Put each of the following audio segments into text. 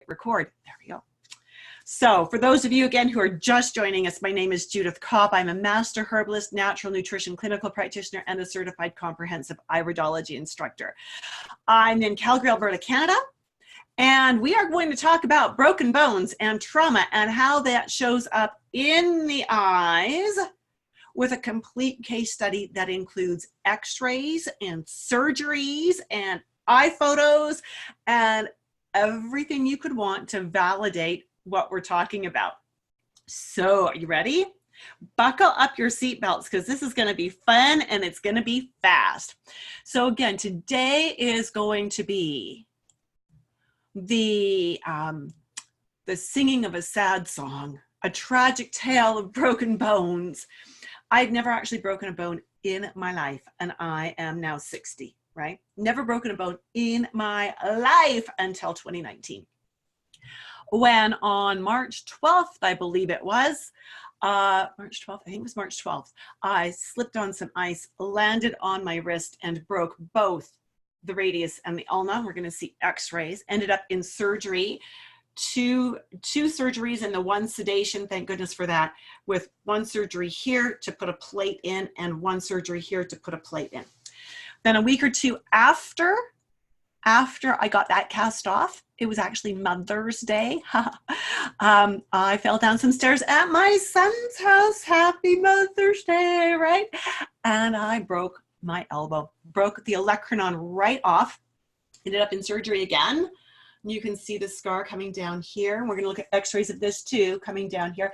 record. There we go. So for those of you, again, who are just joining us, my name is Judith Cobb. I'm a master herbalist, natural nutrition clinical practitioner, and a certified comprehensive iridology instructor. I'm in Calgary, Alberta, Canada, and we are going to talk about broken bones and trauma and how that shows up in the eyes with a complete case study that includes x-rays and surgeries and eye photos and everything you could want to validate what we're talking about. So are you ready? Buckle up your seatbelts because this is going to be fun and it's going to be fast. So again, today is going to be the singing of a sad song, a tragic tale of broken bones. I've never actually broken a bone in my life, and I am now 60, right? Never broken a bone in my life until 2019. When on March 12th, I believe it was, March 12th, I think it was March 12th, I slipped on some ice, landed on my wrist, and broke both the radius and the ulna. We're going to see x-rays. Ended up in surgery, two surgeries and the one sedation, thank goodness for that, with one surgery here to put a plate in and one surgery here to put a plate in. Then a week or two after I got that cast off, it was actually Mother's Day. I fell down some stairs at my son's house. Happy Mother's Day, right? And I broke my elbow, broke the olecranon right off. Ended up in surgery again. You can see the scar coming down here. We're going to look at x-rays of this too, coming down here,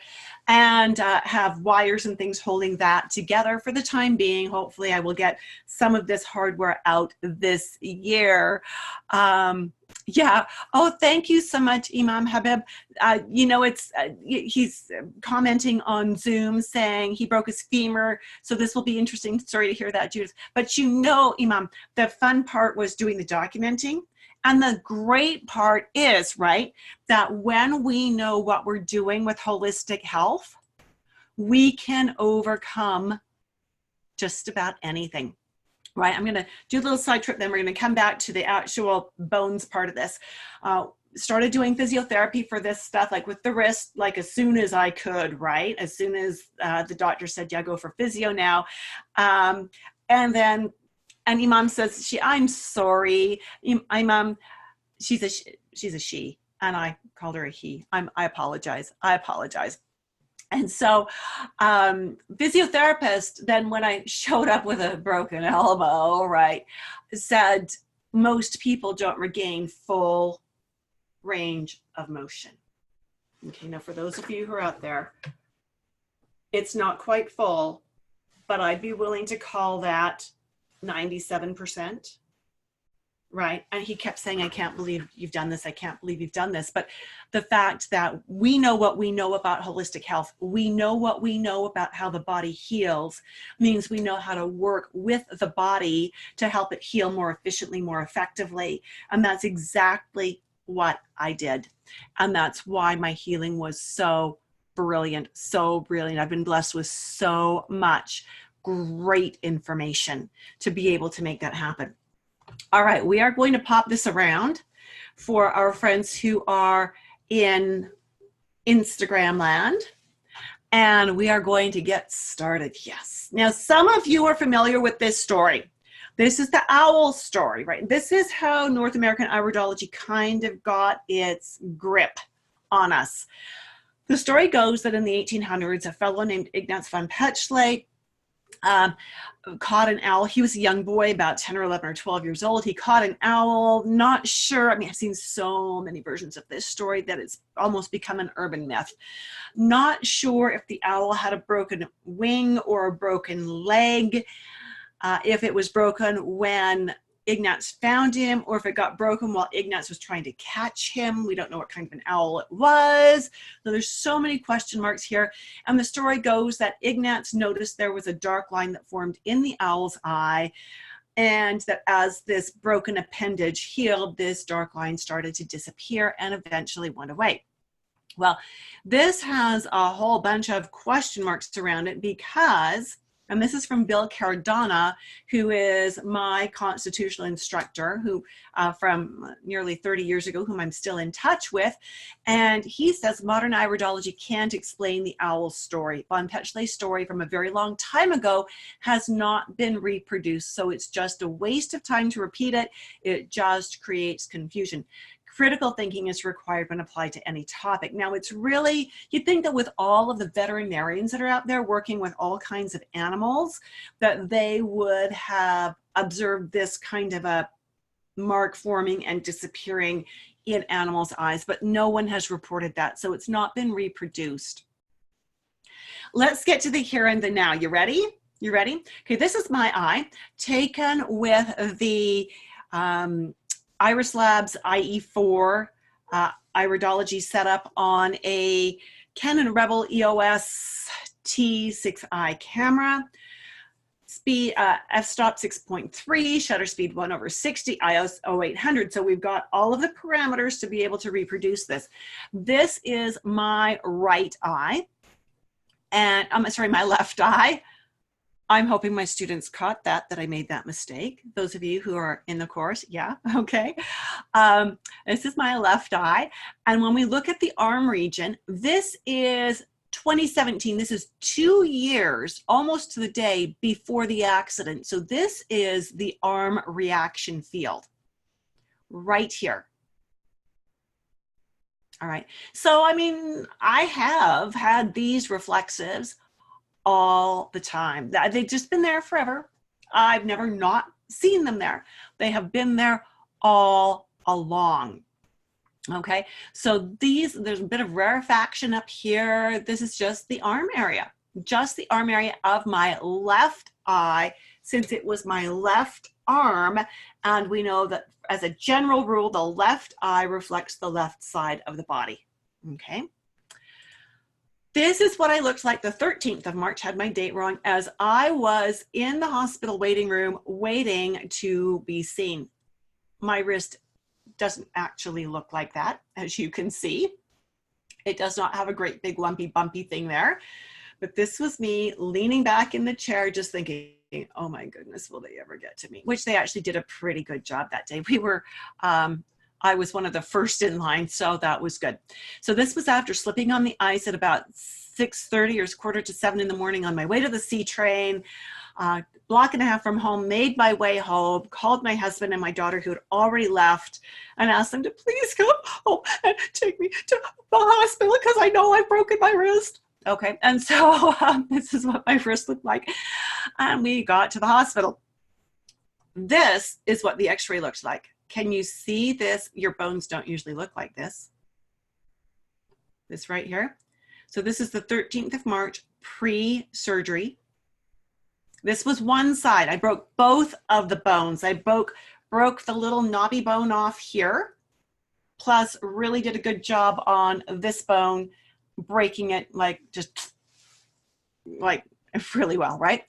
and have wires and things holding that together for the time being. Hopefully I will get some of this hardware out this year. Yeah. Oh, thank you so much, Imam Habib. You know, he's commenting on Zoom saying he broke his femur. So this will be interesting. Sorry to hear that, Judith. But you know, Imam, the fun part was doing the documenting. And the great part is, right, that when we know what we're doing with holistic health, we can overcome just about anything, right? I'm going to do a little side trip, then we're going to come back to the actual bones part of this. Started doing physiotherapy for this stuff, like with the wrist, like as soon as I could, right? As soon as the doctor said, yeah, go for physio now. And Imam says, I'm sorry. Imam, she's a she, and I called her a he. I apologize. And so physiotherapist, then when I showed up with a broken elbow, right, said most people don't regain full range of motion. Okay, now for those of you who are out there, it's not quite full, but I'd be willing to call that 97%, right? And he kept saying, I can't believe you've done this. I can't believe you've done this. But the fact that we know what we know about holistic health, we know what we know about how the body heals, means we know how to work with the body to help it heal more efficiently, more effectively. And that's exactly what I did. And that's why my healing was so brilliant, so brilliant. I've been blessed with so much great information to be able to make that happen. All right, we are going to pop this around for our friends who are in Instagram land, and we are going to get started. Yes. Now, some of you are familiar with this story. This is the owl story, right? This is how North American iridology kind of got its grip on us. The story goes that in the 1800s, a fellow named Ignaz von Petzschle caught an owl. He was a young boy, about 10 or 11 or 12 years old. He caught an owl, not sure. I mean, I've seen so many versions of this story that it's almost become an urban myth. Not sure if the owl had a broken wing or a broken leg, if it was broken when Ignaz found him, or if it got broken while Ignaz was trying to catch him. We don't know what kind of an owl it was. So there's so many question marks here. And the story goes that Ignaz noticed there was a dark line that formed in the owl's eye, and that as this broken appendage healed, this dark line started to disappear and eventually went away. Well, this has a whole bunch of question marks around it because And this is from Bill Cardona, who is my constitutional instructor, who from nearly 30 years ago, whom I'm still in touch with. And he says modern iridology can't explain the owl story. Von Petschle's story from a very long time ago has not been reproduced. So it's just a waste of time to repeat it. It just creates confusion. Critical thinking is required when applied to any topic. Now, it's really, you'd think that with all of the veterinarians that are out there working with all kinds of animals, that they would have observed this kind of a mark forming and disappearing in animals' eyes, but no one has reported that, so it's not been reproduced. Let's get to the here and the now. You ready? You ready? Okay, this is my eye taken with the Iris Labs IE4 Iridology setup on a Canon Rebel EOS T6i camera. Speed f-stop 6.3, shutter speed 1/60, ISO 800. So we've got all of the parameters to be able to reproduce this. This is my right eye, and I'm sorry, my left eye. I'm hoping my students caught that I made that mistake. Those of you who are in the course, yeah, okay. This is my left eye. And when we look at the arm region, this is 2017. This is 2 years, almost to the day before the accident. So this is the arm reaction field right here. All right. So, I mean, I have had these reflexives all the time. They've just been there forever. I've never not seen them there. They have been there all along. Okay, so there's a bit of rarefaction up here. This is just the arm area of my left eye, since it was my left arm. And we know that as a general rule, the left eye reflects the left side of the body. Okay. This is what I looked like the 13th of March, had my date wrong, as I was in the hospital waiting room waiting to be seen. My wrist doesn't actually look like that, as you can see. It does not have a great big lumpy bumpy thing there. But this was me leaning back in the chair just thinking, oh my goodness, will they ever get to me? Which they actually did a pretty good job that day. We were I was one of the first in line, so that was good. So this was after slipping on the ice at about 6:30 or 6:45 in the morning on my way to the C train, block and a half from home, made my way home, called my husband and my daughter who had already left, and asked them to please come home and take me to the hospital because I know I've broken my wrist. Okay, and so this is what my wrist looked like. And we got to the hospital. This is what the x-ray looks like. Can you see this? Your bones don't usually look like this. This right here. So this is the 13th of March, pre-surgery. This was one side. I broke both of the bones. I broke the little knobby bone off here, plus really did a good job on this bone, breaking it like just like really well, right?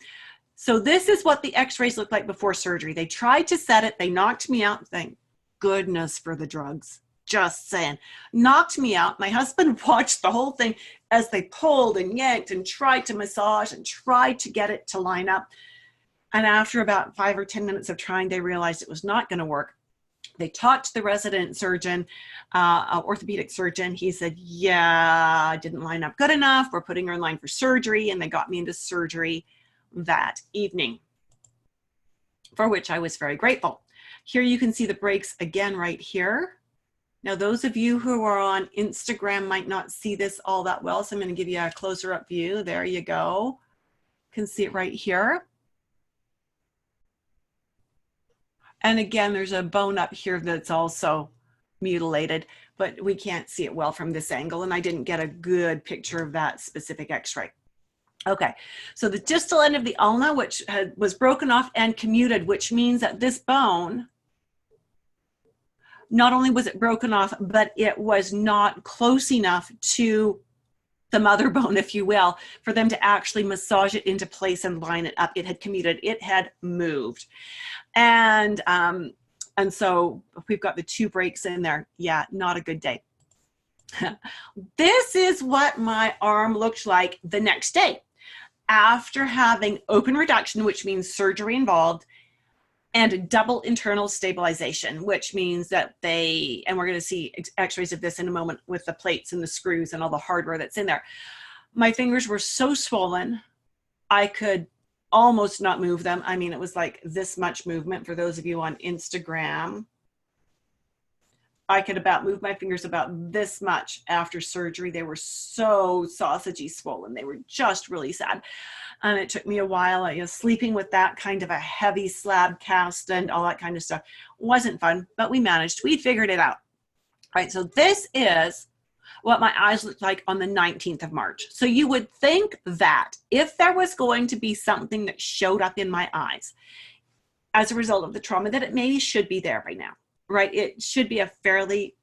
So this is what the x-rays looked like before surgery. They tried to set it. They knocked me out. Thank goodness for the drugs. Just saying. Knocked me out. My husband watched the whole thing as they pulled and yanked and tried to massage and tried to get it to line up. And after about 5 or 10 minutes of trying, they realized it was not going to work. They talked to the resident surgeon, orthopedic surgeon. He said, yeah, it didn't line up good enough. We're putting her in line for surgery. And they got me into surgery that evening, for which I was very grateful. Here you can see the breaks again right here. Now, those of you who are on Instagram might not see this all that well, so I'm going to give you a closer up view. There you go. You can see it right here. And again, there's a bone up here that's also mutilated, but we can't see it well from this angle, and I didn't get a good picture of that specific x-ray. Okay, so the distal end of the ulna, which was broken off and commuted, which means that this bone, not only was it broken off, but it was not close enough to the mother bone, if you will, for them to actually massage it into place and line it up. It had commuted, it had moved. And so we've got the 2 breaks in there. Yeah, not a good day. This is what my arm looked like the next day. after having open reduction, which means surgery involved, and double internal stabilization, which means that and we're going to see x-rays of this in a moment with the plates and the screws and all the hardware that's in there. My fingers were so swollen, I could almost not move them. I mean, it was like this much movement for those of you on Instagram. I could about move my fingers about this much after surgery. They were so sausagey swollen. They were just really sad. And it took me a while, sleeping with that kind of a heavy slab cast and all that kind of stuff. Wasn't fun, but we managed. We figured it out. All right, so this is what my eyes looked like on the 19th of March. So you would think that if there was going to be something that showed up in my eyes as a result of the trauma, that it maybe should be there by now, right? It should be a fairly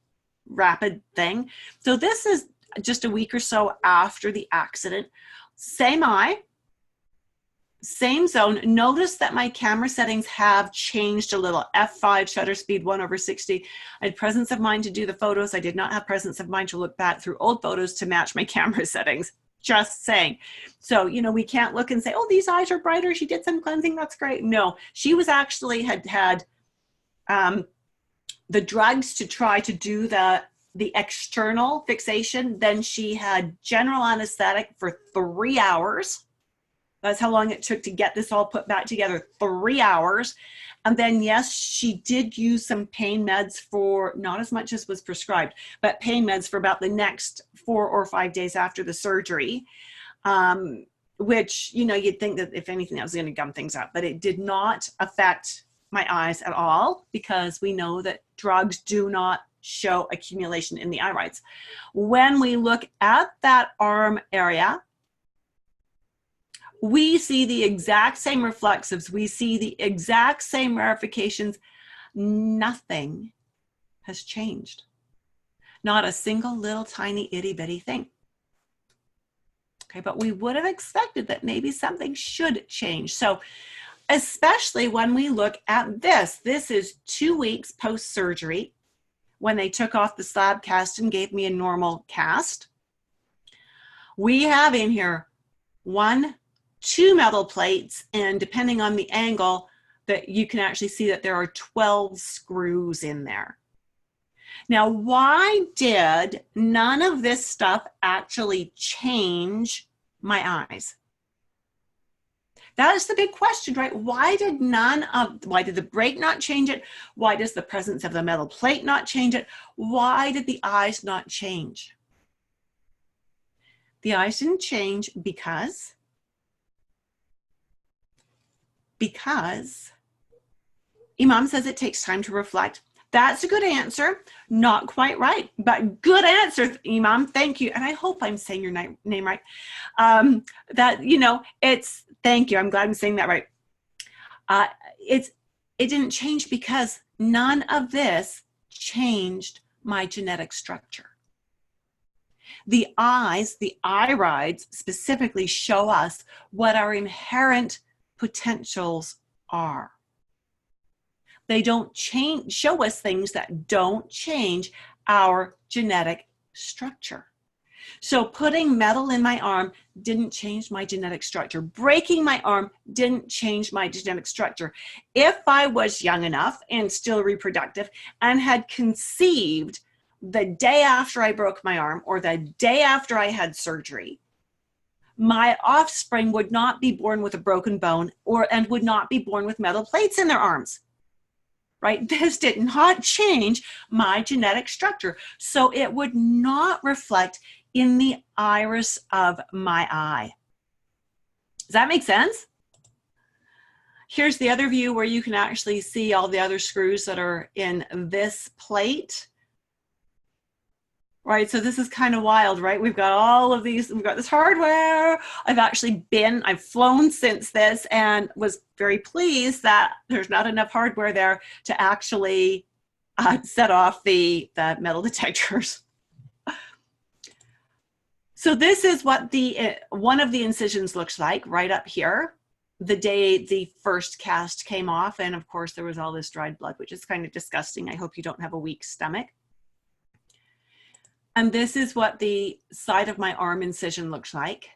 rapid thing. So this is just a week or so after the accident. Same eye, same zone. Notice that my camera settings have changed a little. F5, shutter speed 1/60. I had presence of mind to do the photos. I did not have presence of mind to look back through old photos to match my camera settings. Just saying. So, we can't look and say, oh, these eyes are brighter. She did some cleansing. That's great. No, she was actually had the drugs to try to do the external fixation. Then she had general anesthetic for 3 hours. That's how long it took to get this all put back together, 3 hours. And then, yes, she did use some pain meds for not as much as was prescribed, but pain meds for about the next 4 or 5 days after the surgery, which, you'd think that if anything, that was going to gum things up, but it did not affect my eyes at all, because we know that drugs do not show accumulation in the irides. When we look at that arm area, we see the exact same reflexives. We see the exact same rarifications. Nothing has changed. Not a single little tiny itty bitty thing. Okay, but we would have expected that maybe something should change. So especially when we look at this is 2 weeks post-surgery when they took off the slab cast and gave me a normal cast. We have in here 1, 2 metal plates, and depending on the angle, that you can actually see that there are 12 screws in there. Now, why did none of this stuff actually change my eyes? That is the big question, right? Why did the brake not change it? Why does the presence of the metal plate not change it? Why did the eyes not change? The eyes didn't change because Imam says it takes time to reflect. That's a good answer. Not quite right, but good answer, Imam. Thank you. And I hope I'm saying your name right. Thank you. I'm glad I'm saying that right. It didn't change because none of this changed my genetic structure. The eyes, the irides specifically show us what our inherent potentials are. They don't show us things that don't change our genetic structure. So putting metal in my arm didn't change my genetic structure. Breaking my arm didn't change my genetic structure. If I was young enough and still reproductive and had conceived the day after I broke my arm or the day after I had surgery, my offspring would not be born with a broken bone and would not be born with metal plates in their arms. Right? This did not change my genetic structure. So it would not reflect in the iris of my eye. Does that make sense? Here's the other view where you can actually see all the other screws that are in this plate. Right, so this is kind of wild, right? We've got all of these, we've got this hardware. I've flown since this and was very pleased that there's not enough hardware there to actually set off the metal detectors. So this is what one of the incisions looks like right up here, the day the first cast came off. And of course there was all this dried blood, which is kind of disgusting. I hope you don't have a weak stomach. And this is what the side of my arm incision looks like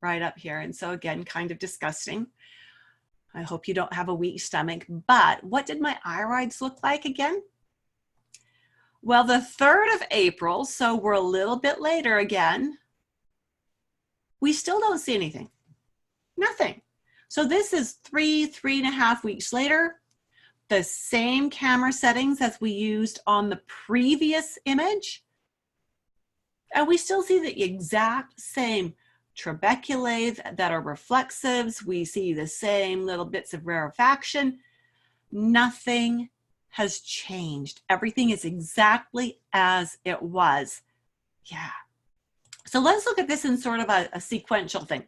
right up here. And so again, kind of disgusting. I hope you don't have a weak stomach. But what did my irides look like again? Well, the 3rd of April, so we're a little bit later again, we still don't see anything. Nothing. So this is 3.5 weeks later, the same camera settings as we used on the previous image. And we still see the exact same trabeculae that are reflexives. We see the same little bits of rarefaction. Nothing has changed. Everything is exactly as it was. Yeah. So let's look at this in sort of a sequential thing.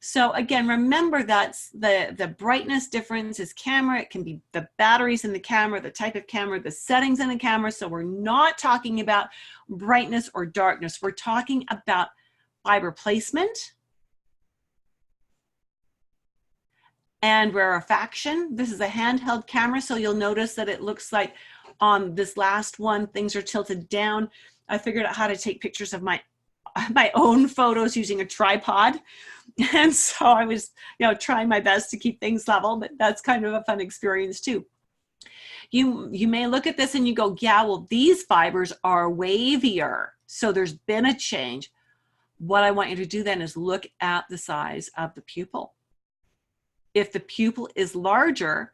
So again, remember that's the brightness difference is camera. It can be the batteries in the camera, the type of camera, the settings in the camera. So we're not talking about brightness or darkness. We're talking about fiber placement and rarefaction. This is a handheld camera, so you'll notice that it looks like on this last one, things are tilted down. I figured out how to take pictures of my own photos using a tripod. And so I was, trying my best to keep things level, but that's kind of a fun experience too. You may look at this and you go, yeah, well, these fibers are wavier. So there's been a change. What I want you to do then is look at the size of the pupil. If the pupil is larger,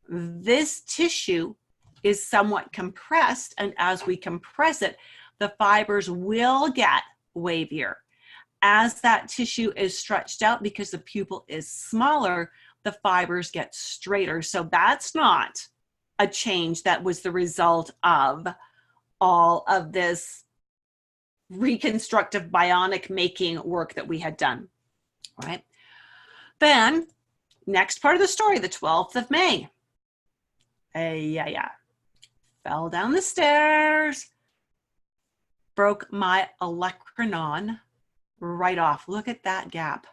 this tissue is somewhat compressed. And as we compress it, the fibers will get wavier. As that tissue is stretched out because the pupil is smaller, the fibers get straighter. So that's not a change that was the result of all of this reconstructive bionic making work that we had done, right? Then, next part of the story, the 12th of May. Fell down the stairs, broke my olecranon right off. Look at that gap.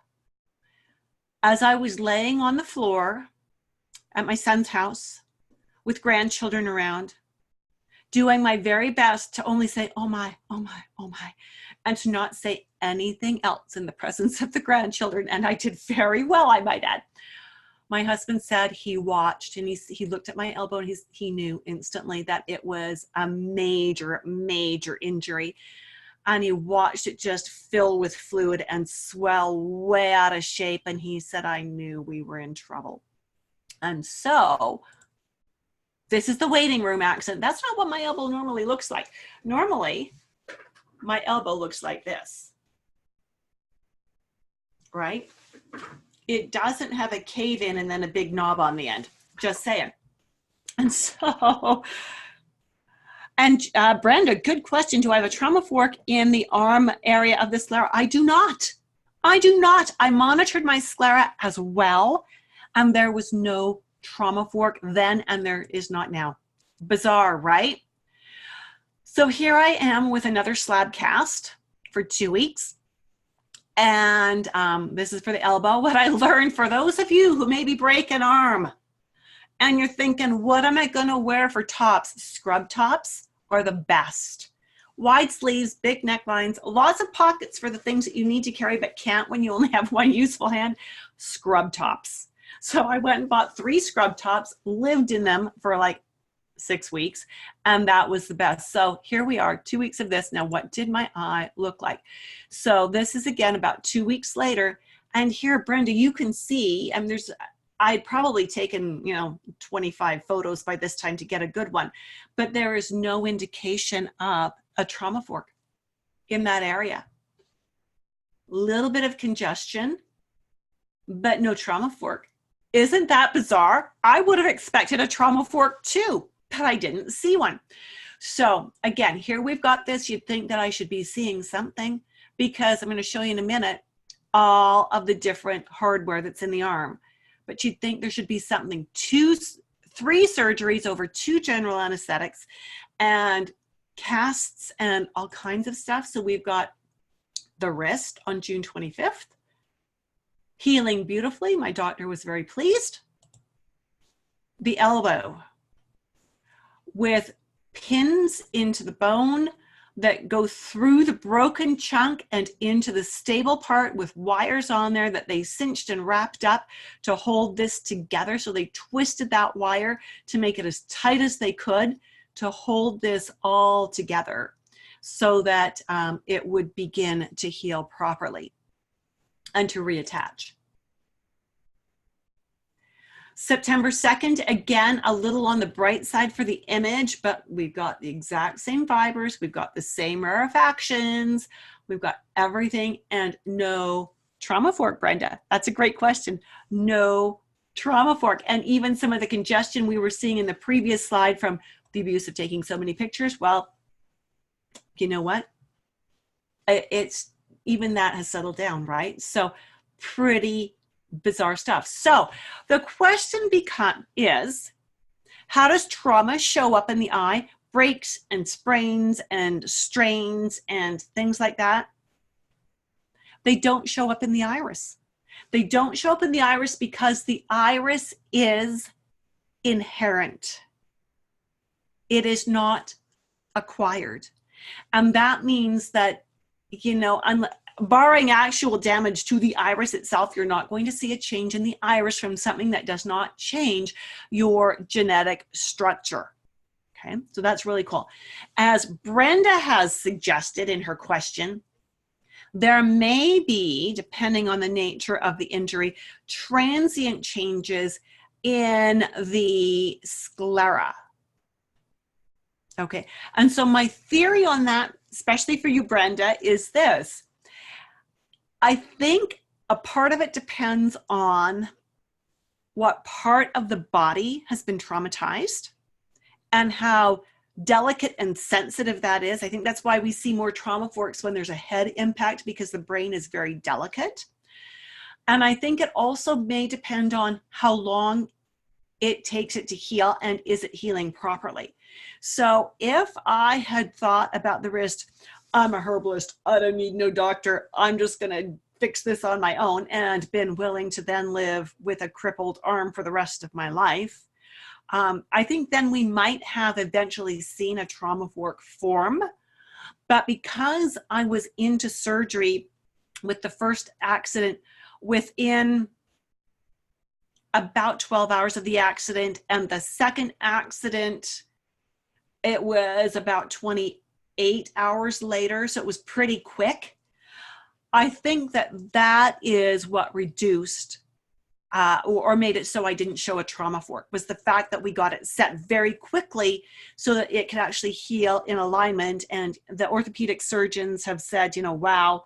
As I was laying on the floor at my son's house with grandchildren around, doing my very best to only say, oh my, oh my, oh my, and to not say anything else in the presence of the grandchildren. And I did very well, I might add. My husband said he watched and he looked at my elbow and he knew instantly that it was a major, major injury. And he watched it just fill with fluid and swell way out of shape. And he said, I knew we were in trouble. And so this is the waiting room accent. That's not what my elbow normally looks like. Normally, my elbow looks like this, right? It doesn't have a cave in and then a big knob on the end, just saying. And so, and Brenda, good question. Do I have a trauma fork in the arm area of the sclera? I do not. I do not. I monitored my sclera as well, and there was no trauma fork then, and there is not now. Bizarre, right? So here I am with another slab cast for 2 weeks. And this is for the elbow. What I learned, for those of you who maybe break an arm and you're thinking, what am I going to wear for tops? Scrub tops are the best. Wide sleeves, big necklines, lots of pockets for the things that you need to carry but can't when you only have one useful hand. Scrub tops. So I went and bought 3 scrub tops, lived in them for like 6 weeks, and that was the best. So here we are, 2 weeks of this. Now, what did my eye look like? So this is again about 2 weeks later, and here, Brenda, you can see, and I'd probably taken 25 photos by this time to get a good one, but there is no indication of a trauma fork in that area. Little bit of congestion, but no trauma fork. Isn't that bizarre? I would have expected a trauma fork too, but I didn't see one. So again, here we've got this. You'd think that I should be seeing something, because I'm going to show you in a minute all of the different hardware that's in the arm. But you'd think there should be something. 3 surgeries over 2 general anesthetics and casts and all kinds of stuff. So we've got the wrist on June 25th. Healing beautifully. My doctor was very pleased. The elbow with pins into the bone, that go through the broken chunk and into the stable part with wires on there that they cinched and wrapped up to hold this together. So they twisted that wire to make it as tight as they could to hold this all together so that it would begin to heal properly and to reattach. September 2nd, again, a little on the bright side for the image, but we've got the exact same fibers. We've got the same rarefactions. We've got everything, and no trauma fork, Brenda. That's a great question. No trauma fork. And even some of the congestion we were seeing in the previous slide from the abuse of taking so many pictures, well, you know what? It's even that has settled down, right? So pretty bizarre stuff. So the question is, how does trauma show up in the eye? Breaks and sprains and strains and things like that. They don't show up in the iris. They don't show up in the iris because the iris is inherent. It is not acquired. And that means that, you know, barring actual damage to the iris itself, you're not going to see a change in the iris from something that does not change your genetic structure. Okay, so that's really cool. As Brenda has suggested in her question, there may be, depending on the nature of the injury, transient changes in the sclera. Okay, and so my theory on that, especially for you, Brenda, is this. I think a part of it depends on what part of the body has been traumatized and how delicate and sensitive that is. I think that's why we see more trauma forks when there's a head impact, because the brain is very delicate. And I think it also may depend on how long it takes it to heal and is it healing properly. So if I had thought about the wrist, I'm a herbalist, I don't need no doctor, I'm just going to fix this on my own, and been willing to then live with a crippled arm for the rest of my life, I think then we might have eventually seen a trauma fork form. But because I was into surgery with the first accident within about 12 hours of the accident, and the second accident, it was about 28 hours later, so it was pretty quick. I think that is what reduced or made it so I didn't show a trauma fork, was the fact that we got it set very quickly so that it could actually heal in alignment. And the orthopedic surgeons have said, you know, wow,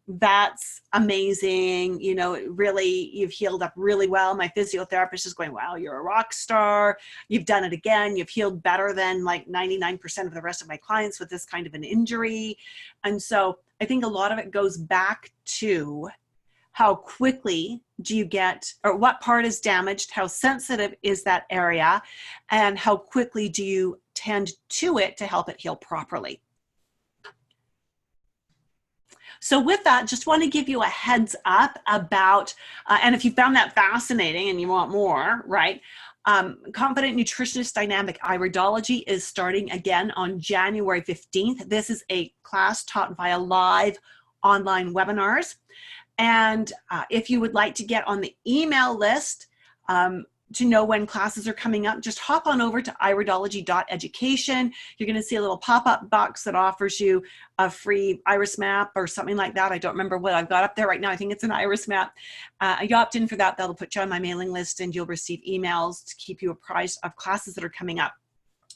that's amazing. You know, really, you've healed up really well. My physiotherapist is going, wow, you're a rock star. You've done it again. You've healed better than like 99% of the rest of my clients with this kind of an injury. And so I think a lot of it goes back to how quickly do you get, or what part is damaged, how sensitive is that area, and how quickly do you tend to it to help it heal properly. So with that, just want to give you a heads up about, and if you found that fascinating and you want more, right? Confident Nutritionist Dynamic Iridology is starting again on January 15th. This is a class taught via live online webinars. And if you would like to get on the email list to know when classes are coming up, just hop on over to iridology.education. You're going to see a little pop-up box that offers you a free iris map or something like that. I don't remember what I've got up there right now. I think it's an iris map. You opt in for that. That'll put you on my mailing list, and you'll receive emails to keep you apprised of classes that are coming up.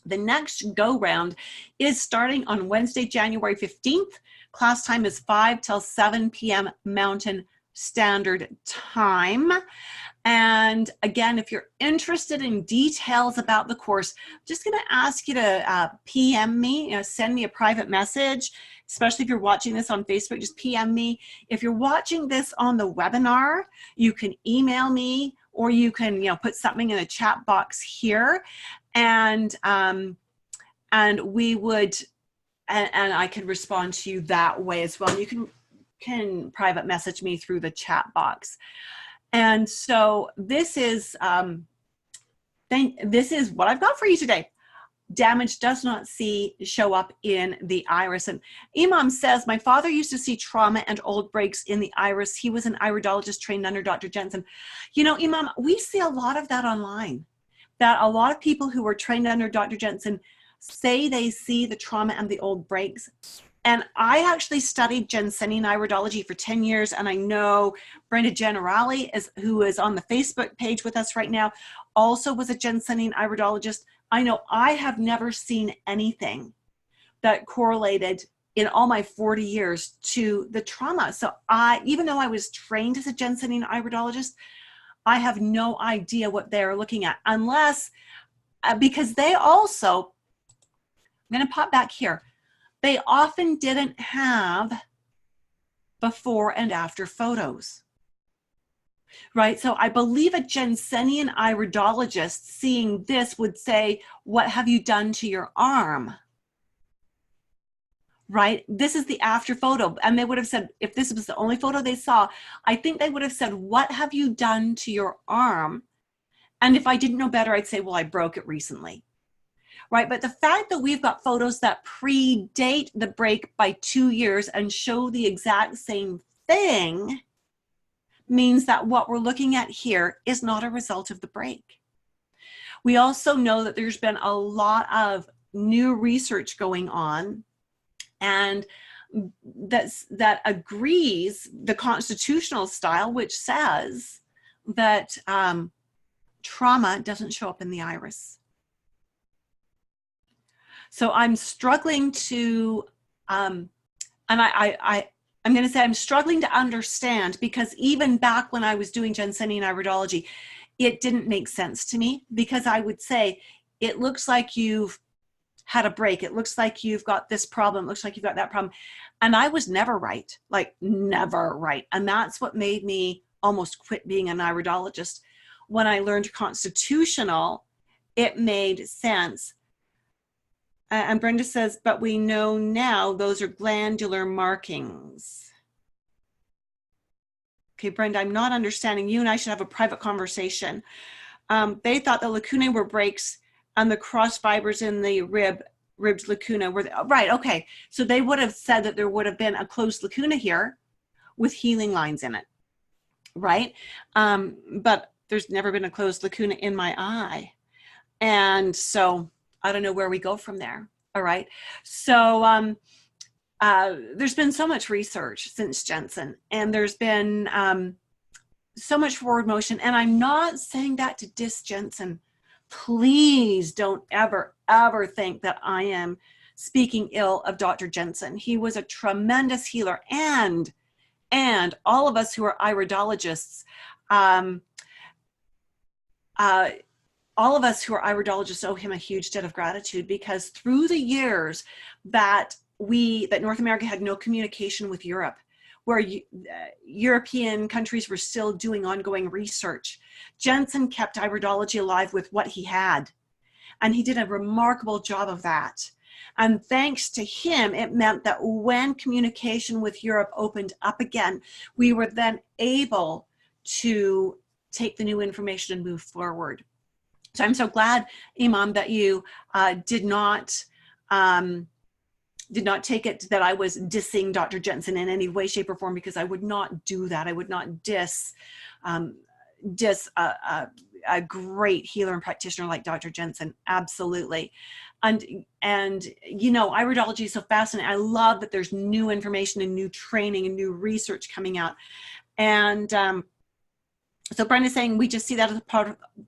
The next go-round is starting on Wednesday, January 15th. Class time is 5 till 7 p.m. Mountain Standard Time. And again, if you're interested in details about the course, I'm just going to ask you to PM me, send me a private message, especially if you're watching this on Facebook, just PM me. If you're watching this on the webinar, you can email me, or you can, put something in the chat box here, and we would, and I can respond to you that way as well. And you can private message me through the chat box. And so this is what I've got for you today. damage does not show up in the iris. And Imam says, my father used to see trauma and old breaks in the iris. He was an iridologist trained under Dr. Jensen. You know, Imam, we see a lot of that online, that a lot of people who were trained under Dr. Jensen say they see the trauma and the old breaks. And I actually studied Jensenian iridology for 10 years. And I know Brenda Generali, who is on the Facebook page with us right now, also was a Jensenian iridologist. I know I have never seen anything that correlated in all my 40 years to the trauma. So even though I was trained as a Jensenian iridologist, I have no idea what they're looking at, unless, because they also, I'm going to pop back here. They often didn't have before and after photos, right? So I believe a Jensenian iridologist seeing this would say, what have you done to your arm? Right? This is the after photo. And they would have said, if this was the only photo they saw, I think they would have said, what have you done to your arm? And if I didn't know better, I'd say, well, I broke it recently. Right? But the fact that we've got photos that predate the break by 2 years and show the exact same thing means that what we're looking at here is not a result of the break. We also know that there's been a lot of new research going on, and that agrees the constitutional style, which says that trauma doesn't show up in the iris. So I'm struggling to, and I'm going to say I'm struggling to understand, because even back when I was doing Jensenian iridology, it didn't make sense to me, because I would say, it looks like you've had a break. It looks like you've got this problem. It looks like you've got that problem. And I was never right, like never right. And that's what made me almost quit being an iridologist. When I learned constitutional, it made sense. And Brenda says, but we know now those are glandular markings. Okay, Brenda, I'm not understanding. You and I should have a private conversation. They thought the lacunae were breaks and the cross fibers in the ribbed lacuna were, right, okay. So they would have said that there would have been a closed lacuna here with healing lines in it, right? But there's never been a closed lacuna in my eye. And so I don't know where we go from there. All right. So there's been so much research since Jensen, and there's been so much forward motion. And I'm not saying that to diss Jensen. Please don't ever, ever think that I am speaking ill of Dr. Jensen. He was a tremendous healer, and all of us who are iridologists, all of us who are iridologists owe him a huge debt of gratitude, because through the years that North America had no communication with Europe, where European countries were still doing ongoing research, Jensen kept iridology alive with what he had. And he did a remarkable job of that. And thanks to him, it meant that when communication with Europe opened up again, we were then able to take the new information and move forward. So I'm so glad, Imam, that you did not take it that I was dissing Dr. Jensen in any way, shape, or form, because I would not do that. I would not diss a great healer and practitioner like Dr. Jensen. Absolutely. And you know, iridology is so fascinating. I love that there's new information and new training and new research coming out. And so Brenda's saying we just see that as a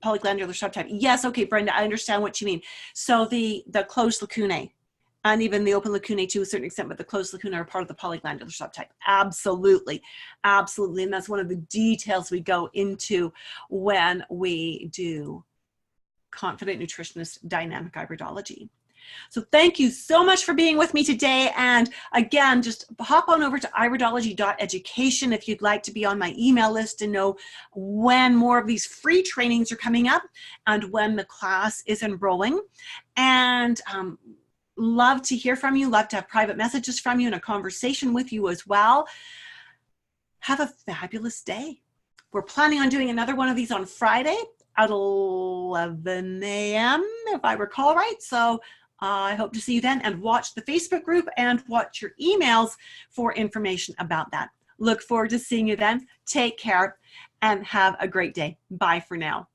polyglandular subtype. Yes, okay, Brenda, I understand what you mean. So the closed lacunae, and even the open lacunae to a certain extent, but the closed lacunae are part of the polyglandular subtype. Absolutely, absolutely. And that's one of the details we go into when we do Confident Nutritionist Dynamic Iridology. So thank you so much for being with me today. And again, just hop on over to iridology.education if you'd like to be on my email list and know when more of these free trainings are coming up and when the class is enrolling. And love to hear from you, love to have private messages from you and a conversation with you as well. Have a fabulous day. We're planning on doing another one of these on Friday. at 11 a.m. if I recall right. So I hope to see you then, and watch the Facebook group and watch your emails for information about that. Look forward to seeing you then. Take care and have a great day. Bye for now.